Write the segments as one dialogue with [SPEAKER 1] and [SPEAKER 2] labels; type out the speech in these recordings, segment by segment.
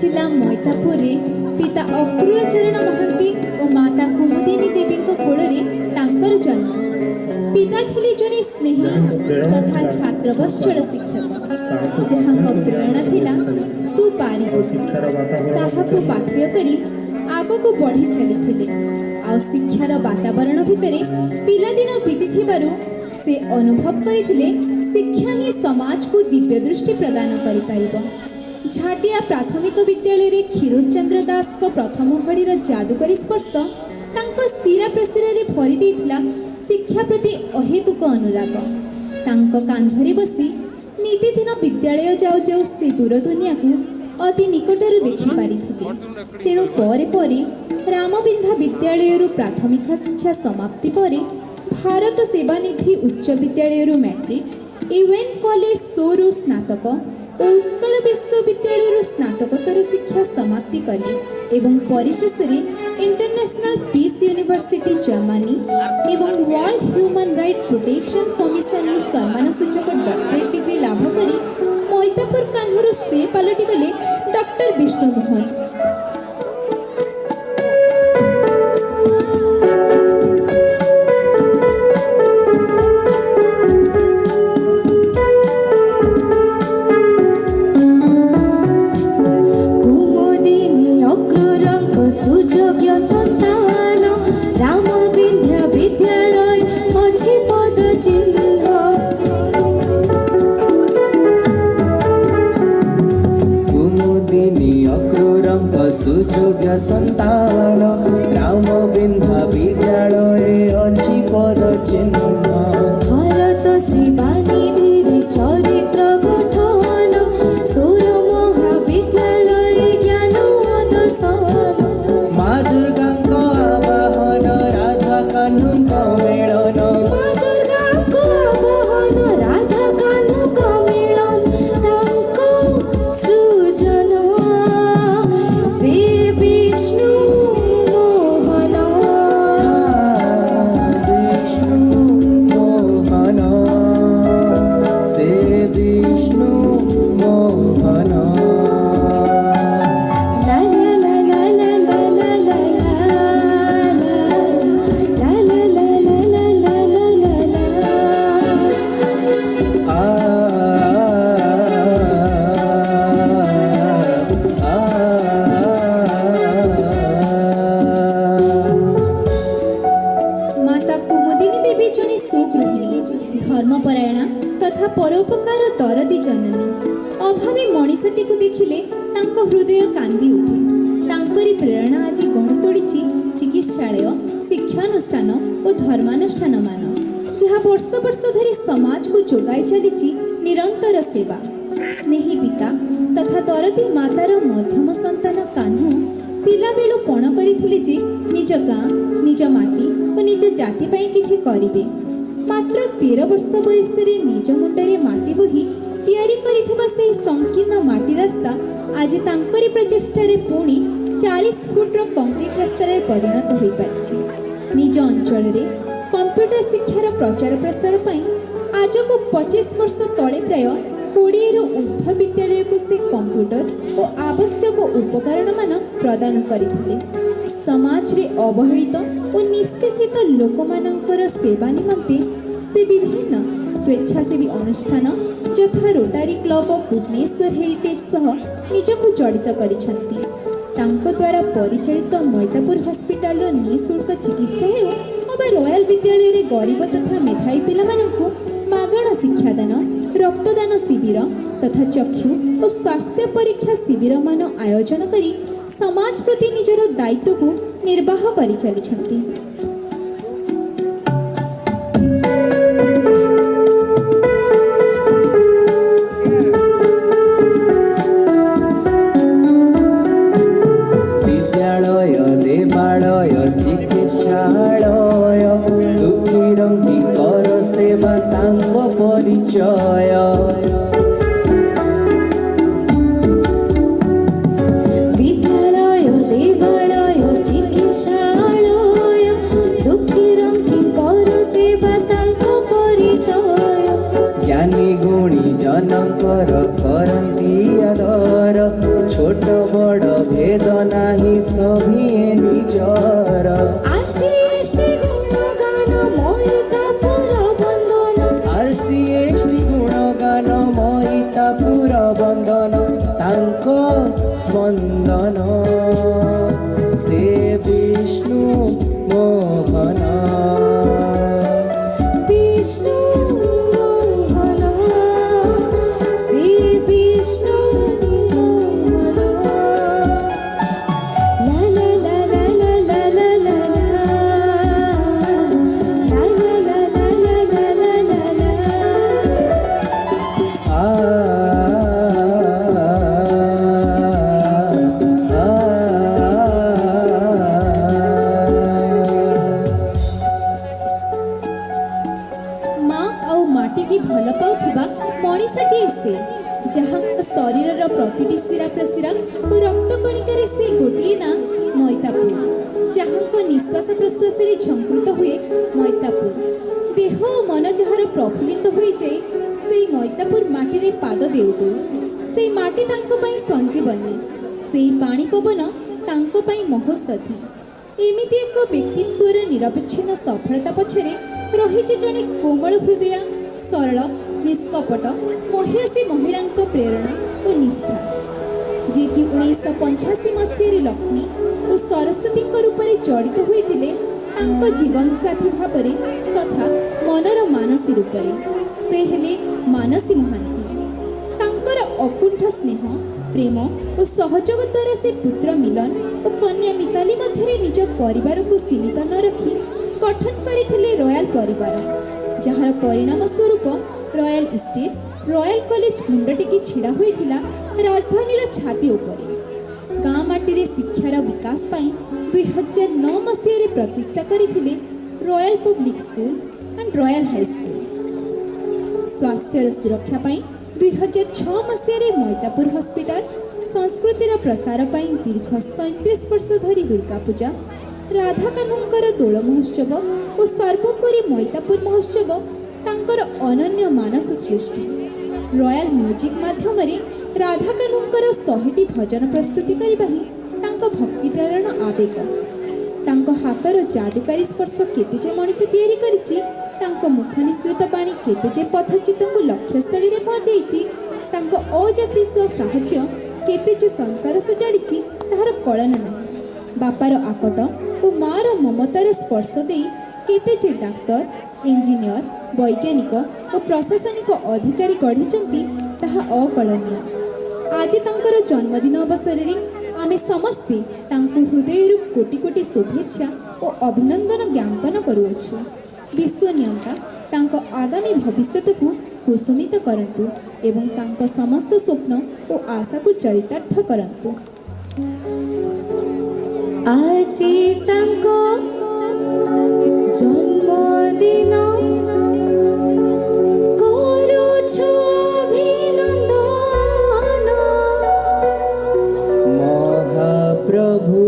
[SPEAKER 1] जिला मैतापुर पिता अक्रूर चरण महांती और माता कुमुदिनी देवी कोल जन्म। पिता थिले जड़े स्नेही तथा छात्रवत्सल शिक्षक जहाँ प्रेरणा थिला तू पारी ताहाको पाठ्य करी आग को बढ़ी चली आ शिक्षार वातावरण भितर पिलादिन बीती से अनुभव करथिले शिक्षा ही समाज को दिव्य दृष्टि प्रदान करि परिबो। झाटिया प्राथमिक विद्यालय रे क्षीरोद चंद्र दास को प्रथम घड़ीर जादुकरी स्पर्श तांको शिरा प्रशिरा रे भरी देथिला शिक्षा प्रति अहेतुक अनुराग। तांको कांधरे बसी नीतिदिन विद्यालय जाऊ जाऊ से दूर दुनिया को अति निकटरू देखि पारिथिले। तेणु परे परे रामबिंधा विद्यालय प्राथमिक शिक्षा समाप्ति परे भारत सेवानिधि उच्च विद्यालय मैट्रिक यूएन कॉलेज सोरु स्नातक और उत्कल विश्वविद्यालय स्नातकोत्तर शिक्षा समाप्ति कले एवं परिशेष इंटरनेशनल पीस यूनिवर्सिटी जर्मनी एवं world human right protection commission सम्मान सूचक डॉक्टरेट डिग्री लाभ करी मैतापुर कान्हूर से पलटि गले डॉक्टर विष्णु मोहन।
[SPEAKER 2] सुयोग्य संतान रामबिंधा विद्यालय अच्छी पद चिन्ह
[SPEAKER 1] भारत सेवानिधि चरित्र गठन सोर महाविद्यालय ज्ञान दर्शन
[SPEAKER 2] माँ दुर्गा आवाहन राधा कान्हू मेलन
[SPEAKER 1] माँ दुर्गा आवाहन राधा कान्हू मेलन तांको सृजन धर्मपरायणा तथा परोपकार दरदी जननी अभावी मनीषटी को देखिले तांको हृदय कांदी उठे। तांकरी प्रेरणा आज गढ़ तोड़ी चिकित्सालय शिक्षानुष्ठान और धर्मानुष्ठान मान जहाँ वर्ष वर्ष धरी समाज को जोगाई चली निरंतर सेवा। स्नेही पिता तथा दरदी मातार मध्यम संतान कान्हू पिला बेलू पण करथिले जे निज गाँ निज माटी और निज जाति पई किछि करिवे। मात्र 13 वर्ष बयस निज मुंडरे माटी बोही तैयारी करिथिबा से संकीर्ण माटी रास्ता आज तांकरी प्रचेष्टारे पुणी 40 फुट्र कंक्रीट रास्तार परिणत हो पारिछि। निज अंचल रे कंप्यूटर शिक्षार प्रचार प्रसार पई आज को 25 वर्ष तले प्राय 20 रु ऊर्ध्व विद्यालय को से कंप्यूटर और आवश्यक उपकरण मान प्रदान करथिले। समाज रे अवहेलित और निष्पेषित लोकमानंकर सेवा निमंते से विभिन्न स्वेच्छासेवी अनुष्ठान यथा rotary club of Bhubaneswar heritage सह निजको जड़ित करिसंती। तांको द्वारा परिचालित मैतापुर हॉस्पिटल निःशुल्क चिकित्सा हेउ अबा रॉयल विद्यालय रे गरीब तथा मेधावी पिलामानंकु मागणा शिक्षादान रक्तदान शिविर तथा चक्षु और स्वास्थ्य परीक्षा शिविर मान आयोजन करी समाज प्रति निजर दायित्व को निर्वाह करि चलिछंती।
[SPEAKER 2] विद्यालय देवालय चिकित्सालय दुखी रंगी कर सेवा तांको परिचय ज्ञानी गुणी जनकर करती आदर छोट बड़
[SPEAKER 1] ଆଉ ମାଟିକି ଭଲ ପାଉଥିବା ମଣିଷଟିଏ ସେ, ଯାହାଙ୍କ ଶରୀରର ପ୍ରତିଟି ଶିରା ପ୍ରଶିରା ଓ ରକ୍ତ କଣିକାରେ ସେ ଗୋଟିଏ ନା ମଇତାପୁର, ଯାହାଙ୍କ ନିଶ୍ୱାସ ପ୍ରଶ୍ୱାସରେ ଝଙ୍କୃତ ହୁଏ ମଇତାପୁର। ଦେହ ଓ ମନ ଯାହାର ପ୍ରଫୁଲ୍ଲିତ ହୋଇଯାଏ ସେଇ ମଇତାପୁର ମାଟିରେ ପାଦ ଦେଉ ଦେଉ ସେଇ ମାଟି ତାଙ୍କ ପାଇଁ ସଞ୍ଜୀବନୀ, ସେଇ ପାଣି ପବନ ତାଙ୍କ ପାଇଁ ମହୋଷଧି। ଏମିତି ଏକ ବ୍ୟକ୍ତିତ୍ୱର ନିରବଚ୍ଛିନ୍ନ ସଫଳତା ପଛରେ ରହିଛି ଜଣେ କୋମଳ ହୃଦୟ, ସରଳ, ନିଷ୍କପଟ, ମହିଷୀ ମହିଳାଙ୍କ ପ୍ରେରଣା ଓ ନିଷ୍ଠା, ଯିଏକି 1985 ମସିହାରେ ଲକ୍ଷ୍ମୀ ଓ ସରସ୍ୱତୀଙ୍କ ରୂପରେ ଜଡ଼ିତ ହୋଇଥିଲେ ତାଙ୍କ ଜୀବନସାଥୀ ଭାବରେ ତଥା ମନର ମାନସୀ ରୂପରେ। ସେ ହେଲେ ମାନସୀ ମହାନ୍ତି। ତାଙ୍କର ଅକୁଣ୍ଠ ସ୍ନେହ, ପ୍ରେମ ଓ ସହଯୋଗ ଦ୍ୱାରା ସେ ପୁତ୍ର ମିଲନ ଓ କନ୍ୟା ମିତାଲି ମଧ୍ୟରେ ନିଜ ପରିବାରକୁ ସୀମିତ ନ ରଖି ଗଠନ କରିଥିଲେ ରୟାଲ ପରିବାର, ଯାହାର ପରିଣାମ ସ୍ୱରୂପ ରୟାଲ ଇଷ୍ଟେଟ୍, ରୟାଲ କଲେଜ ମୁଣ୍ଡ ଟେକି ଛିଡ଼ା ହୋଇଥିଲା ରାଜଧାନୀର ଛାତି ଉପରେ। ଗାଁ ମାଟିରେ ଶିକ୍ଷାର ବିକାଶ ପାଇଁ 2009 ମସିହାରେ ପ୍ରତିଷ୍ଠା କରିଥିଲେ royal public school and royal high school. ସ୍ୱାସ୍ଥ୍ୟର ସୁରକ୍ଷା ପାଇଁ 2006 ମସିହାରେ ମଇତାପୁର ହସ୍ପିଟାଲ, ସଂସ୍କୃତିର ପ୍ରସାର ପାଇଁ ଦୀର୍ଘ 37 ବର୍ଷ ଧରି ଦୁର୍ଗା ପୂଜା, ରାଧାକାହ୍ନୁଙ୍କର ଦୋଳ ମହୋତ୍ସବ ଓ ସର୍ବୋପରି ମଇତାପୁର ମହୋତ୍ସବ ତାଙ୍କର ଅନନ୍ୟ ମାନସ ସୃଷ୍ଟି। ରୟାଲ ମ୍ୟୁଜିକ୍ ମାଧ୍ୟମରେ ରାଧାକାହ୍ନୁଙ୍କର 100ଟି ଭଜନ ପ୍ରସ୍ତୁତି କରିବା ହିଁ ତାଙ୍କ ଭକ୍ତି ପ୍ରେରଣ ଆବେଗ। ତାଙ୍କ ହାତର ଯାଦୁକାରୀ ସ୍ପର୍ଶ କେତେ ଯେ ମଣିଷ ତିଆରି କରିଛି, ତାଙ୍କ ମୁଖ ନିଃସୃତ ବାଣୀ କେତେ ଯେ ପଥଚ୍ୟୁତଙ୍କୁ ଲକ୍ଷ୍ୟସ୍ଥଳୀରେ ପହଞ୍ଚାଇଛି, ତାଙ୍କ ଅଜାତିକ ସାହାଯ୍ୟ କେତେ ଯେ ସଂସାର ସଜାଡ଼ିଛି ତାହାର କଳନା ନାହିଁ। ବାପାର ଆକଟ ଓ ମାଆର ମମତାର ସ୍ପର୍ଶ ଦେଇ କେତେ ଯେ ଡାକ୍ତର, ଇଞ୍ଜିନିୟର, ବୈଜ୍ଞାନିକ ଓ ପ୍ରଶାସନିକ ଅଧିକାରୀ ଗଢ଼ିଛନ୍ତି ତାହା ଅକଳନୀୟ। ଆଜି ତାଙ୍କର ଜନ୍ମଦିନ ଅବସରରେ ଆମେ ସମସ୍ତେ ତାଙ୍କୁ ହୃଦୟରୁ କୋଟି କୋଟି ଶୁଭେଚ୍ଛା ଓ ଅଭିନନ୍ଦନ ଜ୍ଞାପନ କରୁଅଛୁ। ବିଶ୍ୱନିୟନ୍ତା ତାଙ୍କ ଆଗାମୀ ଭବିଷ୍ୟତକୁ କୁସୁମିତ କରନ୍ତୁ ଏବଂ ତାଙ୍କ ସମସ୍ତ ସ୍ୱପ୍ନ ଓ ଆଶାକୁ ଚରିତାର୍ଥ କରନ୍ତୁ। ଆଜି ତାଙ୍କ ଜନ୍ମଦିନ କରୁଛୁ ଅଭିନନ୍ଦନ।
[SPEAKER 2] ମହାପ୍ରଭୁ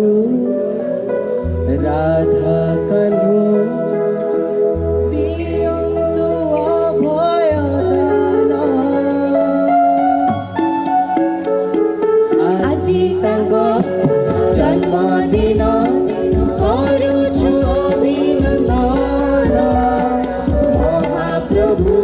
[SPEAKER 2] ରାଧା କାହ୍ନୁ ଦିଅନ୍ତୁ ଅଭୟଦାନ।
[SPEAKER 1] ଆଜି ତାଙ୍କ ଜନ୍ମଦିନ କରୁଛୁ ଅଭିନନ୍ଦନ।
[SPEAKER 2] ମହାପ୍ରଭୁ